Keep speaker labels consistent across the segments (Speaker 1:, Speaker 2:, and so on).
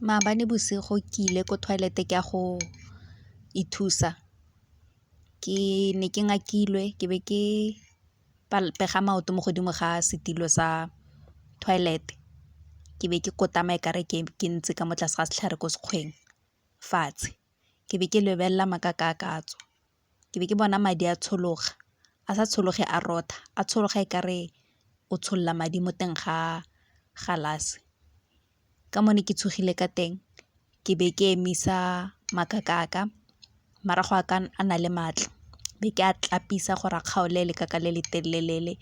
Speaker 1: Maabane bosigo ke ile ko toilet ke ya go ithusa, ke ne ke ngakilwe ke be ke pega maoto mo godimo ga setilo sa toilet, ke be ke kotama e kare ke ntse ka mo tlase ga setlhare ko sekgweng fatshe, ke be ke lebelela makaka a ka tswa, ke be ke bona madi a tshologa, a sa tshologe a rotha, a tshologa e kare o tsholola madi mo teng ga galase. Ka mo ne ke tshogile ka teng, ke be ke emisa makaka a ka, marago a ka a na le maatla, be ke a tlapisa gore a kgaole lekaka le le telele,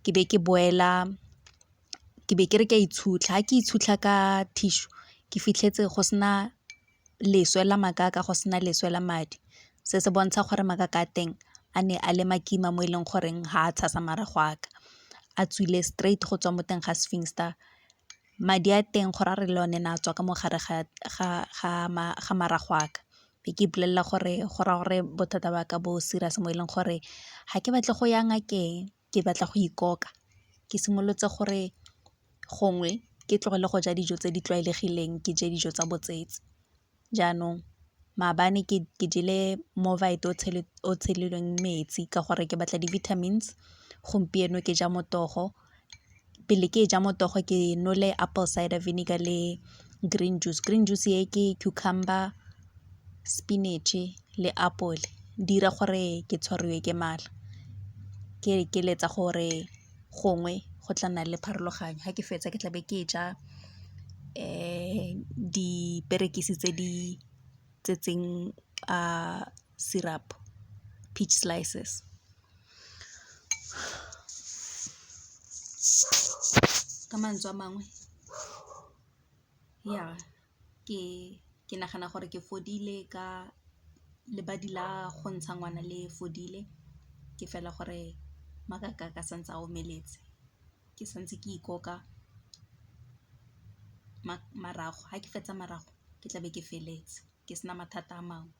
Speaker 1: ke be ke boela ke be ke re ke a itshutlha, ga ke itshutlha ka tissue ke fitlhetse go sena leswe la makaka, go sena leswe la madi, se se bontsha gore makaka a teng a ne a le makima mo e leng goreng ga a tshasa marago a ka, a tswile straight go tswa mo teng ga sphincter. Madi a teng gore a re le one na tswa ka mo gare ga marago a ka, be ke ipolelela gore go raya gore bothata ba ka bo serious mo e leng gore ga ke batle go ya ngakeng, ke batla go ikoka. Ke simolotse gore gongwe ke tlogele go ja dijo tse di tlwaelegileng, ke je dijo tsa botsetsi. Jaanong maabane ke jele Movite o tshelilweng metsi ka gore ke batla di-vitamins, gompieno ke ja motogo, pele ke ja motogo ke nole apple cider vinegar le green juice. Green juice e ke cucumber, spinach-e le apole, di 'ira gore ke tshwariwe ke mala, ke letsa gore gongwe go tla nna le pharologanyo, ga ke fetsa ke tlabe ke ja diperekisi tse di tsetseng syrup, peach slices. Ka mantswe a mangwe ya ke nagana gore ke fodile ka lebadi la go ntsha ngwana le fodile, ke fela gore makaka a ka santse a omeletse, ke santse ke ikoka marago, ga ke fetsa marago ke tlabe ke feletse ke sena mathata a mangwe.